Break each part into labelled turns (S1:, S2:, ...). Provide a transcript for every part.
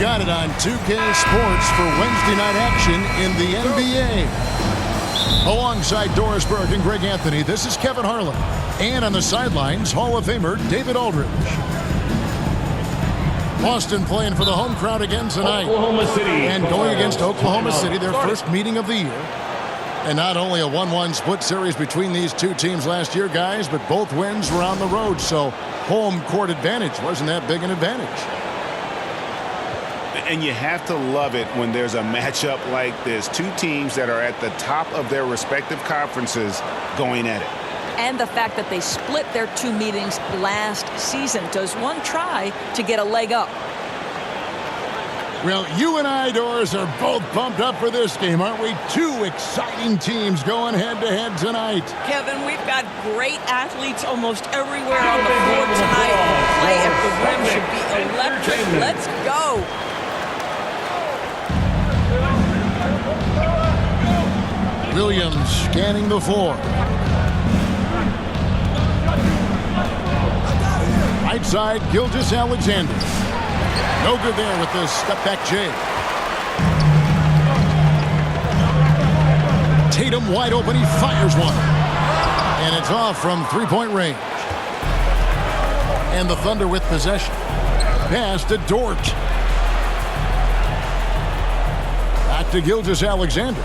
S1: got it on 2K Sports for Wednesday night action in the NBA. Alongside Doris Burke and Greg Anthony, this is Kevin Harlan. And on the sidelines, Hall of Famer David Aldridge. Boston playing for the home crowd again tonight.
S2: Oklahoma City.
S1: And going against Oklahoma City, their first meeting of the year. And not only a 1-1 split series between these two teams last year, guys, but both wins were on the road. So home court advantage wasn't that big an advantage.
S3: And you have to love it when there's a matchup like this. Two teams that are at the top of their respective conferences going at it.
S4: And the fact that they split their two meetings last season. Does one try to get a leg up?
S1: Well, you and I, Doris, are both pumped up for this game, aren't we? Two exciting teams going head-to-head tonight.
S4: Kevin, we've got great athletes almost everywhere on the floor tonight. Play at the rim should be electric. Let's go.
S1: Williams scanning the floor. Right side, Gilgeous-Alexander. No good there with the step-back J. Tatum wide open. He fires one. And it's off from three-point range. And the Thunder with possession. Pass to Dort. Back to Gilgeous-Alexander.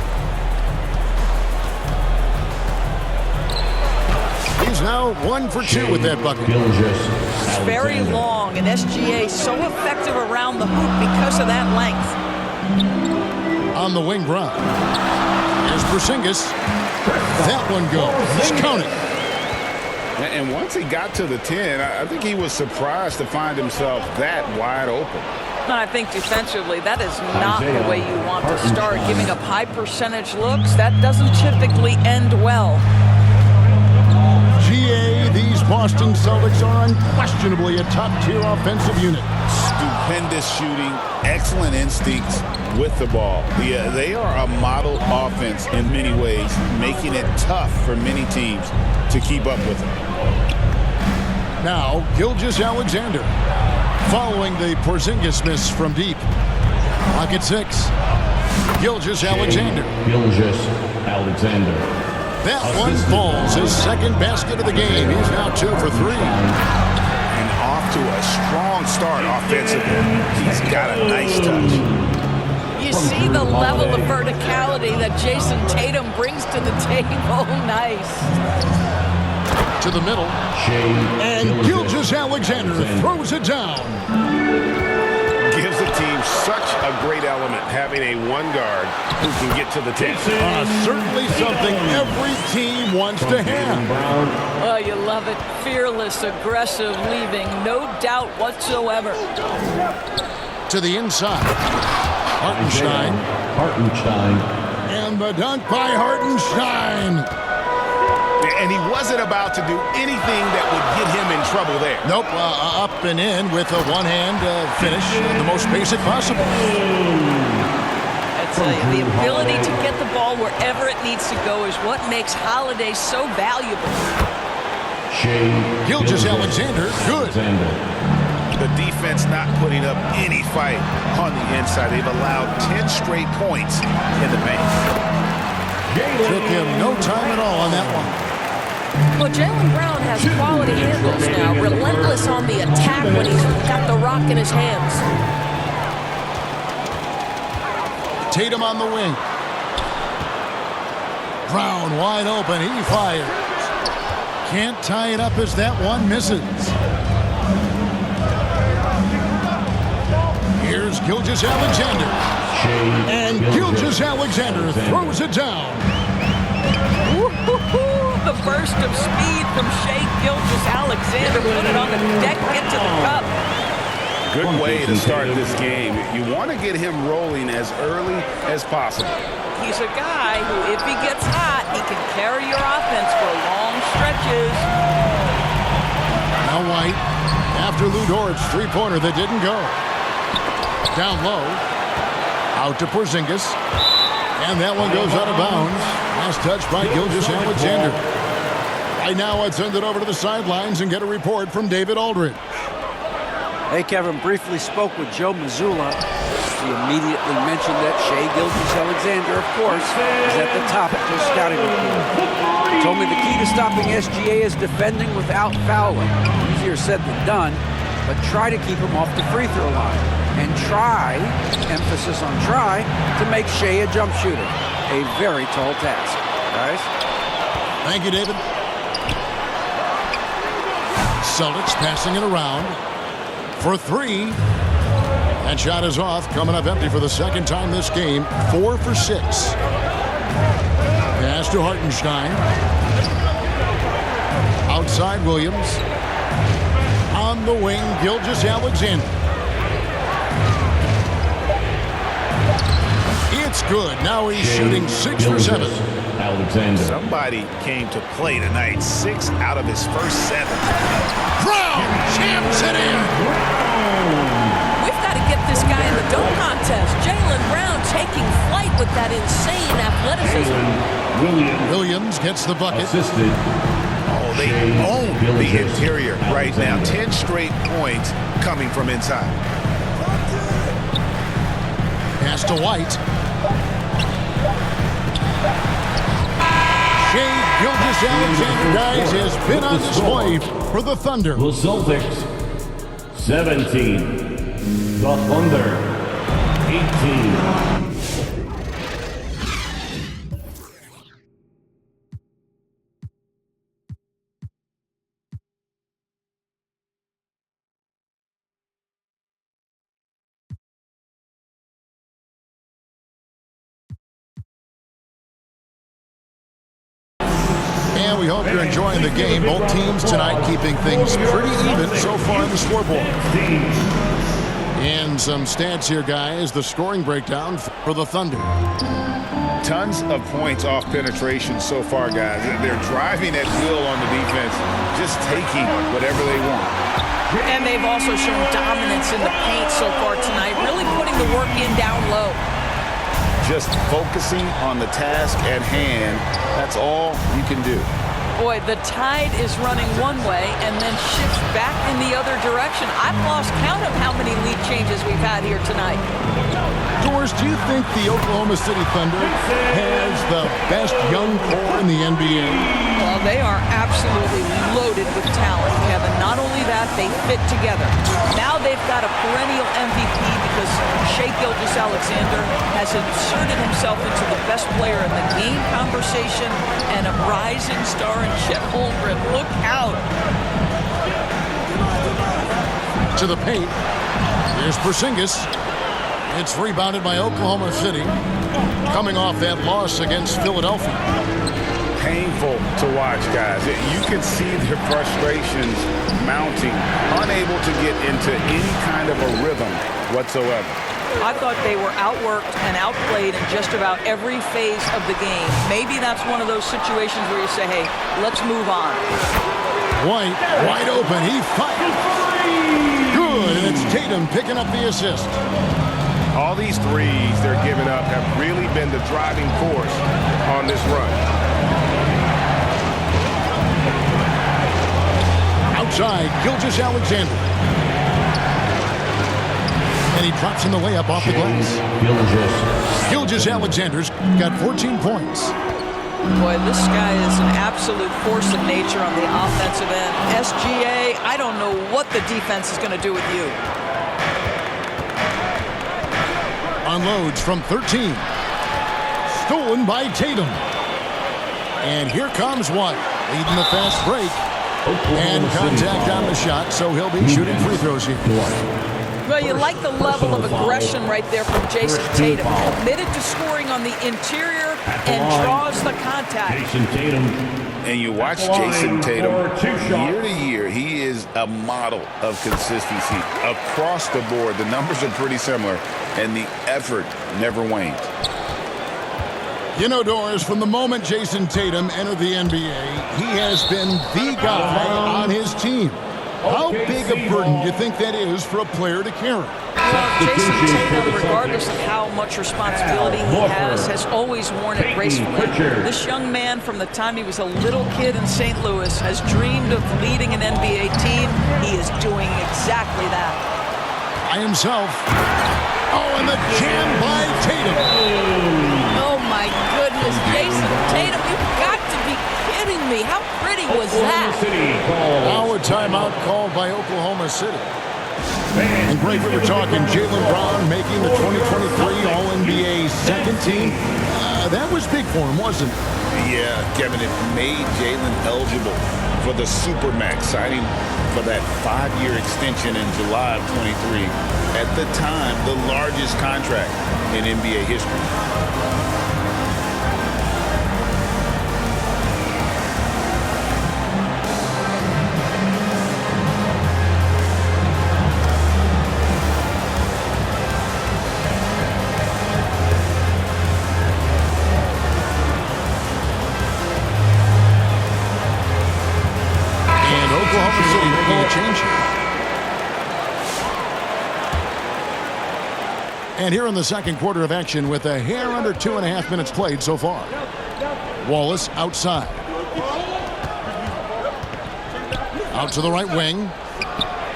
S1: He's now 1 for 2 with that bucket.
S4: It's very long, and SGA so effective around the hoop because of that length.
S1: On the wing, Brown. Here's Porzingis. That one goes. He's counting.
S3: And once he got to the 10, I think he was surprised to find himself that wide open.
S4: I think defensively, that is not the way you want to start. Giving up high percentage looks, that doesn't typically end well.
S1: These Boston Celtics are unquestionably a top-tier offensive unit.
S3: Stupendous shooting, excellent instincts with the ball. Yeah, they are a model offense in many ways, making it tough for many teams to keep up with them.
S1: Now, Gilgeous-Alexander following the Porzingis miss from deep. Clock at 6. Gilgeous-Alexander.
S2: Gilgeous-Alexander.
S1: That one falls, his second basket of the game. He's now 2 for 3.
S3: And off to a strong start offensively. He's got a nice touch.
S4: You see the level of verticality that Jason Tatum brings to the table. Nice.
S1: To the middle. And Gilgeous-Alexander throws it down.
S3: Gives the team such a great element having a one guard who can get to the 10.
S1: Certainly something every team wants to have.
S4: Oh, you love it. Fearless, aggressive, leaving no doubt whatsoever.
S1: To the inside. Hartenstein. And the dunk by Hartenstein.
S3: And he wasn't about to do anything that would get him in trouble there.
S1: Nope, up and in with a one-hand finish, the most basic possible.
S4: I tell you, the ability to get the ball wherever it needs to go is what makes Holiday so valuable.
S1: Gilgeous-Alexander, good.
S3: The defense not putting up any fight on the inside. They've allowed 10 straight points in the paint.
S1: Took him no time at all on that one.
S4: Well, Jaylen Brown has quality handles now, relentless on the attack when he's got the rock in his hands.
S1: Tatum on the wing. Brown wide open, he fires. Can't tie it up as that one misses. Here's Gilgeous-Alexander. And Gilgeous-Alexander throws it down.
S4: The burst of speed from Shai Gilgeous-Alexander. Put it on the deck, get to the cup.
S3: Good way to start this game. You want to get him rolling as early as possible.
S4: He's a guy who, if he gets hot, he can carry your offense for long stretches.
S1: Now White, after Lou Dort's three-pointer that didn't go. Down low. Out to Porzingis. And that one goes out of bounds. Last touch by Gilgeous-Alexander. Right now, I'd send it over to the sidelines and get a report from David Aldridge.
S5: Hey, Kevin, briefly spoke with Joe Mazzulla. She immediately mentioned that Shai Gilgeous-Alexander, of course, is at the top of her scouting report. She told me the key to stopping SGA is defending without fouling. Easier said than done, but try to keep him off the free throw line. And try, emphasis on try, to make Shai a jump shooter. A very tall task, guys.
S1: Thank you, David. Celtics passing it around for three. That shot is off, coming up empty for the second time this game. 4 for 6. Pass to Hartenstein. Outside Williams. On the wing, Gilgeous-Alexander. It's good. Now he's shooting 6 for 7.
S2: Alexander.
S3: Somebody came to play tonight. 6 out of his first 7.
S1: Brown champs it in.
S4: We've got to get this guy in the dunk contest. Jaylen Brown taking flight with that insane athleticism.
S1: Williams gets the bucket.
S2: Assisted.
S3: Oh, they own the interior right now. 10 straight points coming from inside.
S1: Pass to White. Shai Gilgeous-Alexander, guys, has been on display for the Thunder.
S2: The Celtics 17. The Thunder 18.
S1: And we hope you're enjoying the game. Both teams tonight keeping things pretty even so far in the scoreboard. And some stats here, guys. The scoring breakdown for the Thunder.
S3: Tons of points off penetration so far, guys. They're driving at will on the defense, just taking whatever they want.
S4: And they've also shown dominance in the paint so far tonight, really putting the work in down low.
S3: Just focusing on the task at hand, that's all you can do.
S4: Boy, the tide is running one way and then shifts back in the other direction. I've lost count of how many lead changes we've had here tonight.
S1: Doris, do you think the Oklahoma City Thunder has the best young core in the NBA?
S4: Well, they are absolutely loaded with talent, Kevin. Not only that, they fit together. Now they've got a perennial MVP because Shai Gilgeous-Alexander has inserted himself into the best player in the game conversation and a rising star in Chet Holmgren. Look out.
S1: To the paint. Here's Porzingis. It's rebounded by Oklahoma City, coming off that loss against Philadelphia.
S3: Painful to watch, guys. You can see their frustrations mounting, unable to get into any kind of a rhythm whatsoever.
S4: I thought they were outworked and outplayed in just about every phase of the game. Maybe that's one of those situations where you say, hey, let's move on.
S1: White, wide open. He fires. Good, and it's Tatum picking up the assist.
S3: All these threes they're giving up have really been the driving force on this run.
S1: Outside, Gilgeous-Alexander. And he drops in the layup off the glass. Gilgeous-Alexander's got 14 points.
S4: Boy, this guy is an absolute force of nature on the offensive end. SGA, I don't know what the defense is going to do with you.
S1: Unloads from 13. Stolen by Tatum. And here comes White, leading the fast break. And contact on the shot, so he'll be shooting free throws here.
S4: Well, you like the level of aggression right there from Jason Tatum. Committed to scoring on the interior and draws the contact.
S2: Jason Tatum.
S3: And you watch Jason Tatum year to year, he is a model of consistency across the board. The numbers are pretty similar, and the effort never wanes.
S1: You know, Doris, from the moment Jason Tatum entered the NBA, he has been the guy on his team. How big a burden do you think that is for a player to carry?
S4: Well, Jason Tatum, regardless of how much responsibility he has always worn it gracefully. This young man, from the time he was a little kid in St. Louis, has dreamed of leading an NBA team. He is doing exactly that.
S1: By himself. Oh, and the jam by Tatum.
S4: Oh, my goodness. Jason Tatum, you've got to be kidding me. How pretty was
S2: Oklahoma
S4: that?
S2: City calls.
S1: Now a timeout called by Oklahoma City. And Greg, we were talking Jaylen Brown making the 2023 All-NBA second team. That was big for him, wasn't it?
S3: Yeah, Kevin, it made Jaylen eligible for the Supermax, signing for that 5-year extension in July of 23. At the time, the largest contract in NBA history.
S1: Oklahoma City making a change here. And here in the second quarter of action with a hair under 2.5 minutes played so far. Wallace outside. Out to the right wing.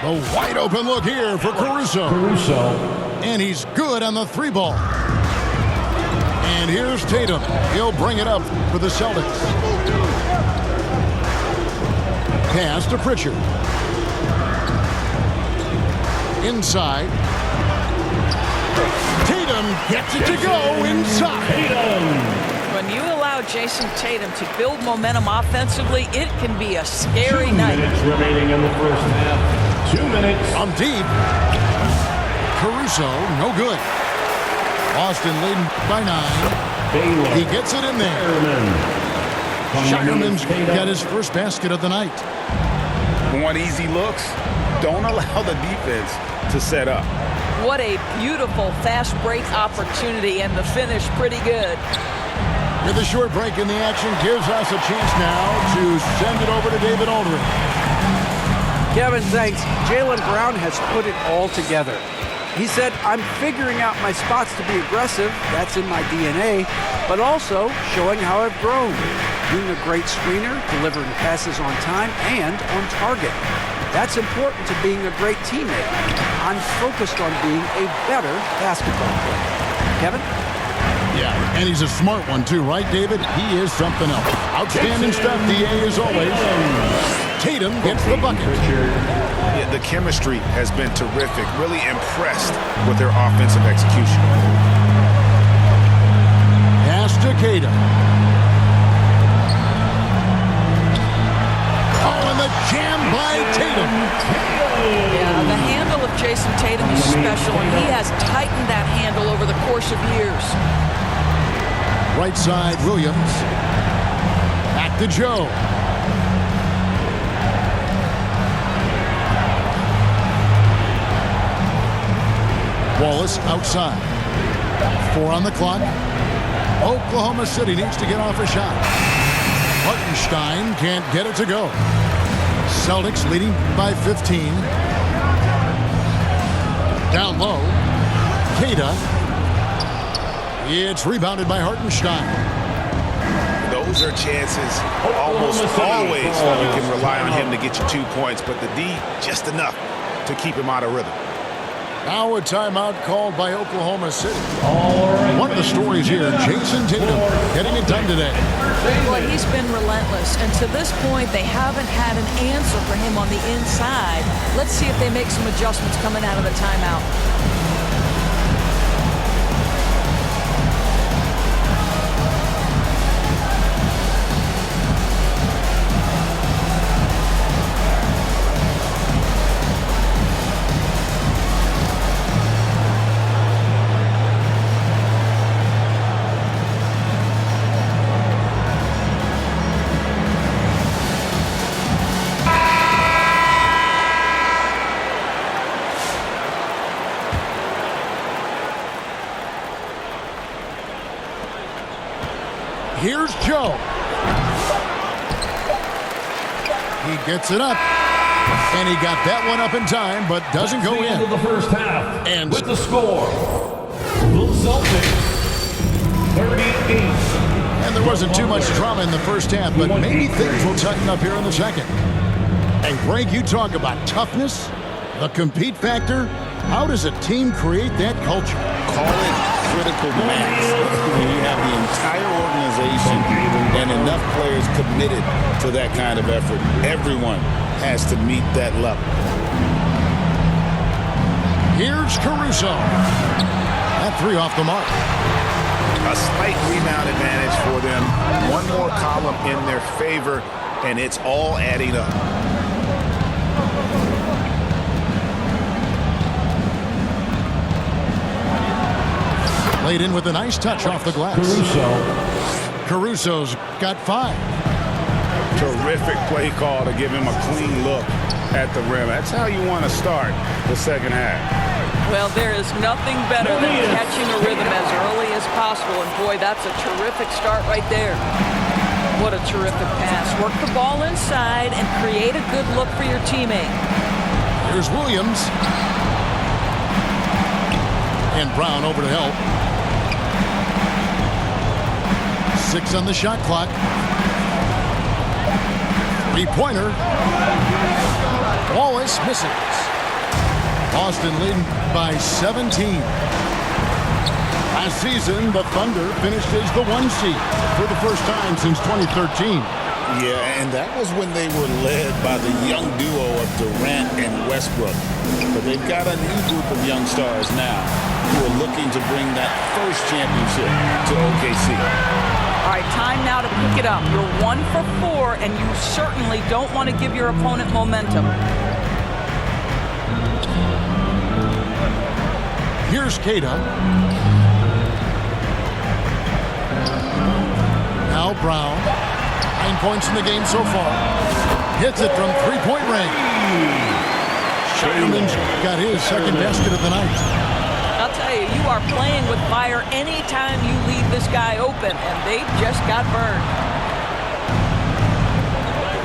S1: The wide open look here for Caruso. And he's good on the three ball. And here's Tatum. He'll bring it up for the Celtics. Pass to Pritchard. Inside. Tatum gets it to go inside.
S4: When you allow Jason Tatum to build momentum offensively, it can be a scary night.
S2: 2 minutes remaining in the first half. 2 minutes.
S1: I'm deep. Caruso, no good. Austin leading by 9.
S2: Baylor.
S1: He gets it in there. Shireman's got his first basket of the night.
S3: Want easy looks? Don't allow the defense to set up.
S4: What a beautiful fast break opportunity, and the finish pretty good.
S1: With a short break in the action gives us a chance now to send it over to David Aldridge.
S5: Kevin, thanks. Jaylen Brown has put it all together. He said, I'm figuring out my spots to be aggressive. That's in my DNA. But also showing how I've grown. Being a great screener, delivering passes on time and on target. That's important to being a great teammate. I'm focused on being a better basketball player. Kevin?
S1: Yeah, and he's a smart one too, right, David? He is something else. Outstanding stuff, DA, as always. Tatum gets the bucket.
S3: Yeah, the chemistry has been terrific. Really impressed with their offensive execution.
S1: Pass to Tatum. Oh, and the jam by Tatum.
S4: Yeah, the handle of Jason Tatum is special, and he has tightened that handle over the course of years.
S1: Right side, Williams. Back to Joe. Wallace outside. 4 on the clock. Oklahoma City needs to get off a shot. Hartenstein can't get it to go. Celtics leading by 15. Down low. Queta. It's rebounded by Hartenstein.
S3: Those are chances almost always you can rely on him to get you 2 points, but the D just enough to keep him out of rhythm.
S1: Now a timeout called by Oklahoma City. One of the stories here, Jason Tatum getting it done today.
S4: Well, he's been relentless, and to this point, they haven't had an answer for him on the inside. Let's see if they make some adjustments coming out of the timeout.
S1: Here's Joe. He gets it up. And he got that one up in time, but doesn't go in.
S2: End of the first half.
S1: And
S2: with the score, the Celtics 38.
S1: And there wasn't too much drama in the first half, but maybe things will tighten up here in the second. And Greg, you talk about toughness, the compete factor. How does a team create that culture?
S3: Call it critical mass. When you have the entire organization and enough players committed to that kind of effort, everyone has to meet that level.
S1: Here's Caruso. That three off the mark.
S3: A slight rebound advantage for them. One more column in their favor, and it's all adding up.
S1: Laid in with a nice touch off the glass. Caruso's got 5.
S3: Terrific play call to give him a clean look at the rim. That's how you want to start the second half.
S4: Well, there is nothing better than catching a rhythm as early as possible. And boy, that's a terrific start right there. What a terrific pass. Work the ball inside and create a good look for your teammate.
S1: Here's Williams. And Brown over to help. 6 on the shot clock. 3-pointer. Wallace misses. Boston leading by 17. Last season, the Thunder finished as the 1 seed for the first time since 2013.
S3: Yeah, and that was when they were led by the young duo of Durant and Westbrook. But they've got a new group of young stars now who are looking to bring that first championship to OKC.
S4: All right, time now to pick it up. You're 1 for 4, and you certainly don't want to give your opponent momentum.
S1: Here's Keita. Now Brown. 9 points in the game so far. Hits it from 3-point range. Sherman's got his second basket of the night.
S4: I'll tell you, you are playing with fire anytime you leave this guy open, and they just got burned.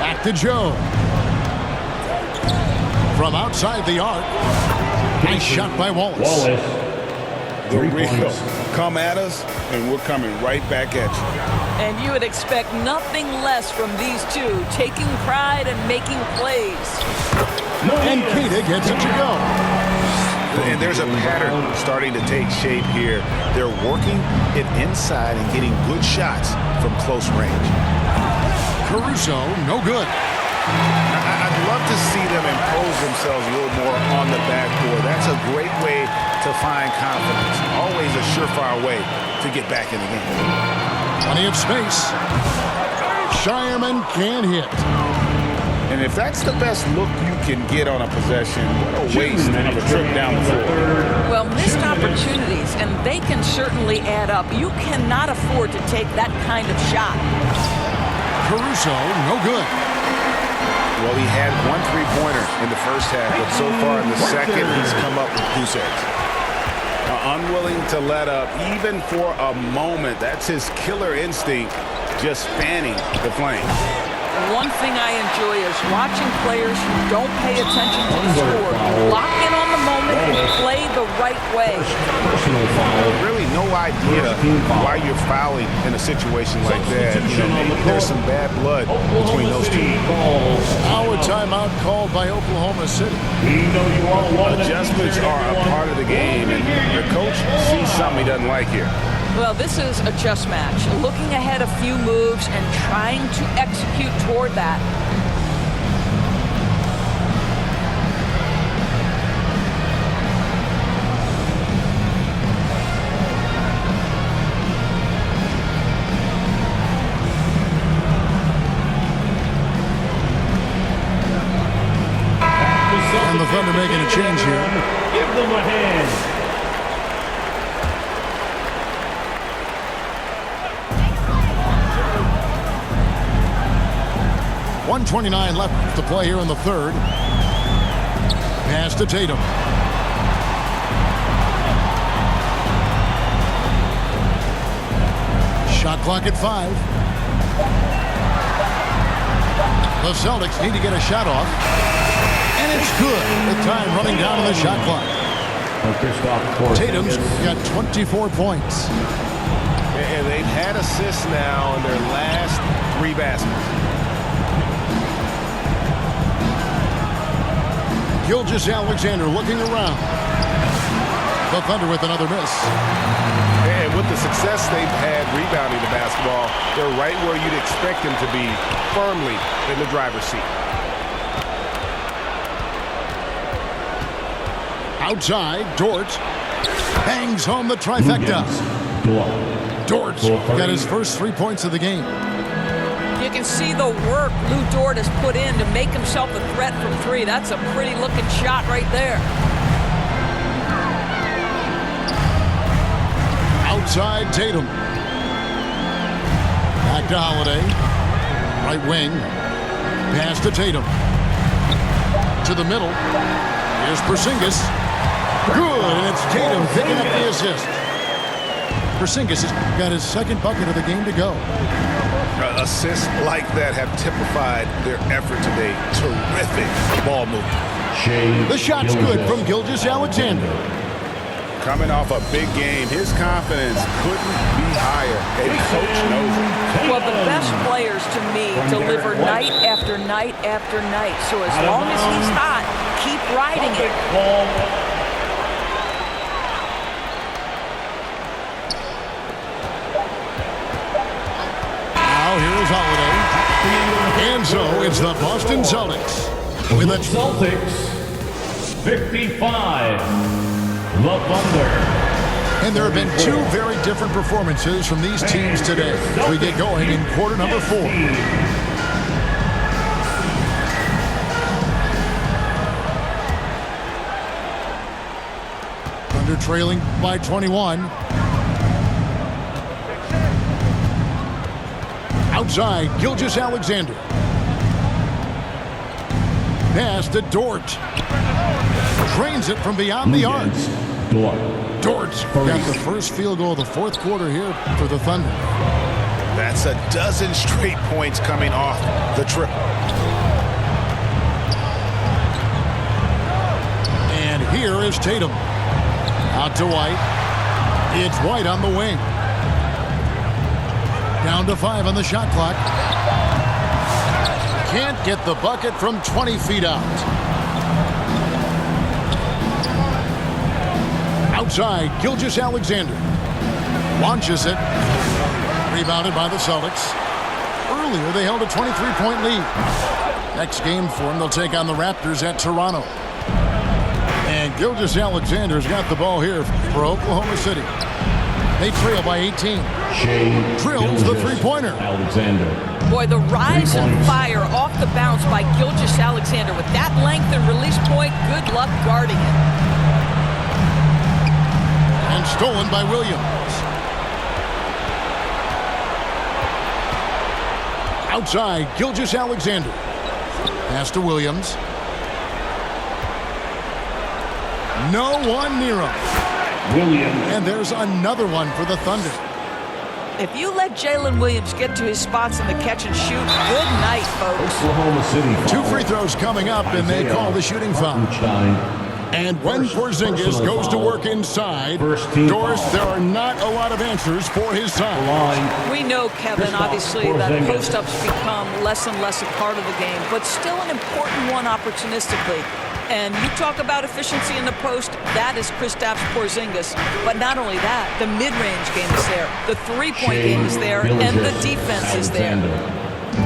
S1: Back to Joe. From outside the arc. Nice shot by Wallace.
S3: The real come at us, and we're coming right back at you.
S4: And you would expect nothing less from these two, taking pride and making plays.
S1: And Keita gets it to go.
S3: And there's a pattern starting to take shape here. They're working it inside and getting good shots from close range.
S1: Caruso, no good.
S3: I'd love to see them impose themselves a little more on the backboard. That's a great way to find confidence. Always a surefire way to get back in the game.
S1: Plenty of space. Shireman can't hit.
S3: And if that's the best look you can get on a possession, what a waste of a trip down the floor.
S4: Well, missed opportunities, and they can certainly add up. You cannot afford to take that kind of shot.
S1: Caruso, no good.
S3: Well, he had 1 3-pointer in the first half, but so far in the second, he's come up with goose eggs. Unwilling to let up, even for a moment. That's his killer instinct, just fanning the flame.
S4: One thing I enjoy is watching players who don't pay attention to the score, lock in on the moment and play the right way.
S3: Really no idea why you're fouling in a situation like that. You know, maybe there's some bad blood between those two.
S1: Now a timeout called by Oklahoma City.
S3: Adjustments are a part of the game, and the coach sees something he doesn't like here.
S4: Well, this is a chess match. Looking ahead a few moves and trying to execute toward that.
S1: And the Thunder making a change here.
S2: Give them a hand.
S1: 1:29 left to play here in the third. Pass to Tatum. Shot clock at 5. The Celtics need to get a shot off. And it's good. The time running down on the shot clock. Tatum's got 24 points.
S3: And they've had assists now in their last 3 baskets.
S1: Gilgeous-Alexander looking around. The Thunder with another miss.
S6: And with the success they've had rebounding the basketball, they're right where you'd expect them to be, firmly in the driver's seat.
S1: Outside, Dort bangs home the trifecta. Dort got his first 3 points of the game.
S4: You can see the work Lou Dort has put in to make himself a threat from three. That's a pretty looking shot right there.
S1: Outside, Tatum. Back to Holiday. Right wing. Pass to Tatum. To the middle. Here's Porzingis. Good, and it's Tatum picking up the assist. Porzingis has got his second bucket of the game to go.
S3: Assists like that have typified their effort today. Terrific ball movement.
S1: The shot's good from Gilgeous-Alexander.
S3: Coming off a big game, his confidence couldn't be higher, and coach knows it.
S4: Well, the best players to me deliver night after night after night. So as long as he's hot, keep riding it.
S1: Now here is Holiday. And so it's the Boston Celtics with a
S2: Celtics 55. The Thunder.
S1: And there have been two very different performances from these teams today as we get going in quarter number 4. Thunder trailing by 21. Outside, Gilgeous-Alexander. Pass to Dort. Drains it from beyond the arc. Dort's got the first field goal of the fourth quarter here for the Thunder.
S3: That's a dozen straight points coming off the triple.
S1: And here is Tatum. Out to White. It's White on the wing. Down to 5 on the shot clock. Can't get the bucket from 20 feet out. Outside, Gilgeous-Alexander launches it. Rebounded by the Celtics. Earlier, they held a 23-point lead. Next game for them, they'll take on the Raptors at Toronto. And Gilgeous-Alexander's got the ball here for Oklahoma City. They trail by 18. Drills the three-pointer.
S2: Alexander.
S4: Boy, the rise and fire off the bounce by Gilgeous-Alexander. With that length and release point, good luck guarding it.
S1: And stolen by Williams. Outside, Gilgeous-Alexander. Pass to Williams. No one near him.
S2: Williams.
S1: And there's another one for the Thunder.
S4: If you let Jalen Williams get to his spots in the catch and shoot, good night, folks.
S2: Oklahoma City.
S1: Two free throws coming up, and they call the shooting foul. And when Porzingis goes to work inside, Doris, there are not a lot of answers for his side.
S4: We know, Kevin, obviously, that post-ups become less and less a part of the game, but still an important one opportunistically. And you talk about efficiency in the post, that is Kristaps Porzingis. But not only that, the mid-range game is there, the three-point game is there, and the defense is there.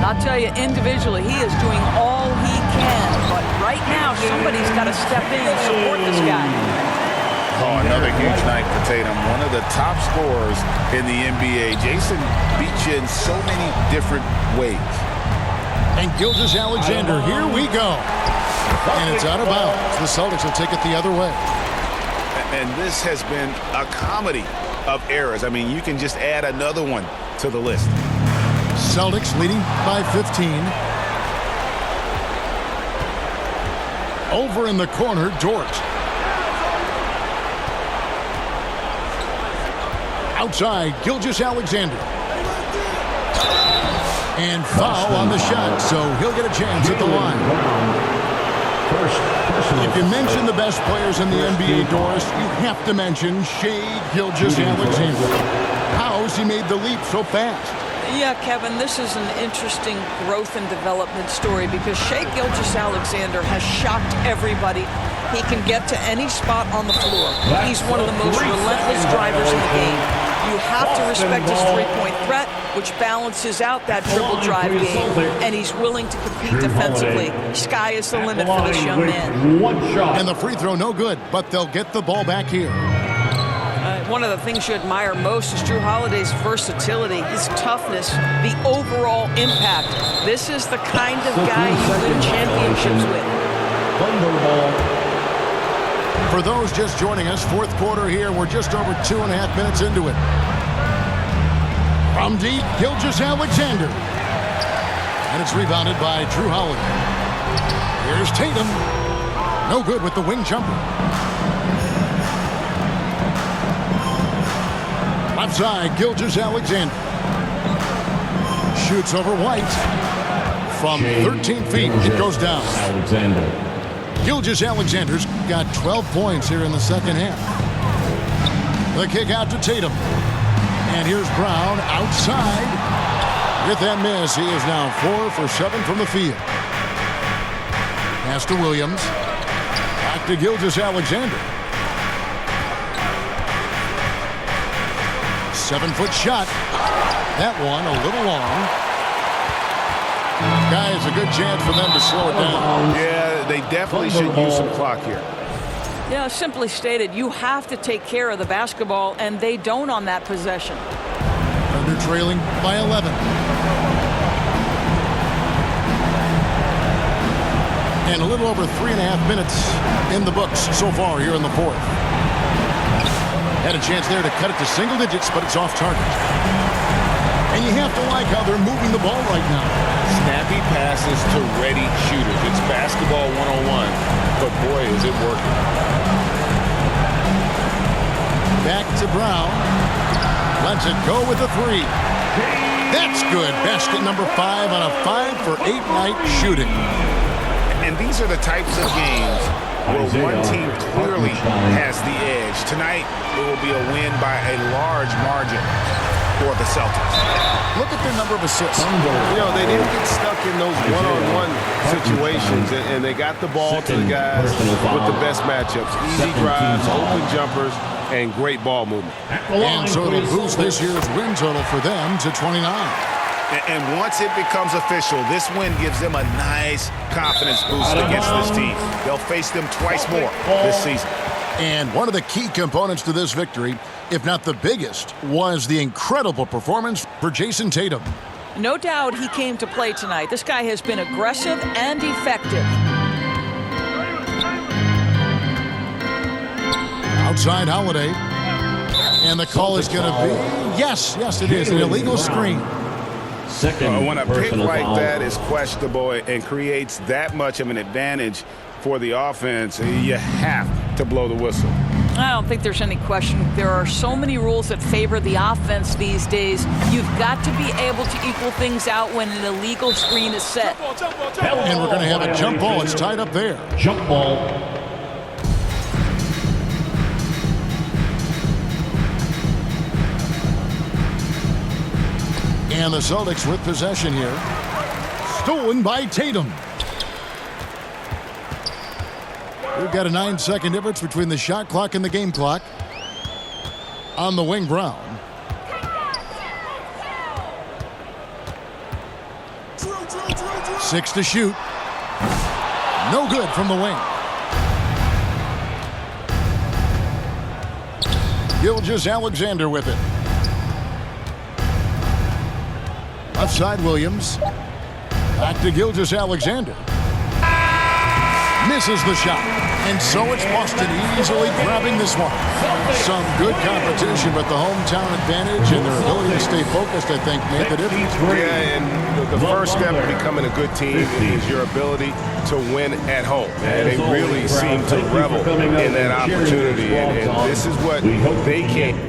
S4: I'll tell you, individually, he is doing all he can. But right now, somebody's got to step in and support this guy.
S3: Oh, another huge night for Tatum. One of the top scorers in the NBA. Jason beats you in so many different ways.
S1: And Gilgeous-Alexander, here we go. And it's out of bounds. The Celtics will take it the other way.
S3: And this has been a comedy of errors. I mean, you can just add another one to the list.
S1: Celtics leading by 15. Over in the corner, Dort. Outside, Gilgeous-Alexander. And foul on the shot, so he'll get a chance at the line. If you mention the best players in the NBA, Doris, you have to mention Shai Gilgeous-Alexander. How's he made the leap so fast?
S4: Yeah, Kevin, this is an interesting growth and development story because Shai Gilgeous-Alexander has shocked everybody. He can get to any spot on the floor. He's one of the most relentless drivers in the game. You have to respect his three-point threat, which balances out that dribble drive game, and he's willing to compete defensively. Sky is the limit for this young man.
S1: And the free throw no good, but they'll get the ball back here.
S4: One of the things you admire most is Drew Holiday's versatility, his toughness, the overall impact. This is the kind of guy you win championships with.
S1: For those just joining us, fourth quarter here. We're just over 2.5 minutes into it. From deep, Gilgeous-Alexander. And it's rebounded by Drew Holiday. Here's Tatum. No good with the wing jumper. Left side, Gilgeous-Alexander. Shoots over White. From 13 feet, it goes down.
S2: Alexander.
S1: Gilgeous-Alexander's got 12 points here in the second half. The kick out to Tatum. And here's Brown outside. With that miss, he is now 4 for 7 from the field. Pass to Williams. Back to Gilgeous-Alexander. 7-foot shot. That one a little long. Guys, a good chance for them to slow it down.
S6: Yeah, they definitely should use some clock here.
S4: Yeah, simply stated, you have to take care of the basketball, and they don't on that possession.
S1: Thunder trailing by 11. And a little over 3.5 minutes in the books so far here in the fourth. Had a chance there to cut it to single digits, but it's off target. And you have to like how they're moving the ball right now.
S3: Snappy passes to ready shooters. It's basketball 101, but boy, is it working.
S1: Back to Brown. Lets it go with a three. That's good. Basket number 5 on a 5-for-8 night shooting.
S3: And these are the types of games where one team clearly has the edge. Tonight, it will be a win by a large margin for the Celtics.
S1: Look at their number of assists.
S6: You know, they didn't get stuck in those one-on-one situations, and they got the ball to the guys with the best matchups. Easy drives, open jumpers, and great ball movement.
S1: And so it'll boost this year's win total for them to 29.
S3: And once it becomes official, this win gives them a nice confidence boost against this team. They'll face them twice more this season.
S1: And one of the key components to this victory, if not the biggest, was the incredible performance for Jason Tatum.
S4: No doubt he came to play tonight. This guy has been aggressive and effective.
S1: Outside Holiday. And the call is going to be, yes, it is, an illegal screen.
S3: When a pick like that is questionable and creates that much of an advantage for the offense, you have to blow the whistle.
S4: I don't think there's any question. There are so many rules that favor the offense these days. You've got to be able to equal things out when an illegal screen is set.
S1: And we're going to have a jump ball. It's tied up there.
S2: Jump ball.
S1: And the Celtics with possession here. Stolen by Tatum. We've got a 9-second difference between the shot clock and the game clock. On the wing, Brown. Six to shoot. No good from the wing. Gilgeous-Alexander with it. Left side, Williams. Back to Gilgeous-Alexander. Misses the shot. And so it's Boston easily grabbing this one. Some good competition, but the hometown advantage and their ability to stay focused, I think, made the difference.
S6: Yeah, and the first step of becoming a good team is your ability to win at home. And they really seem to revel in that opportunity. And this is what they can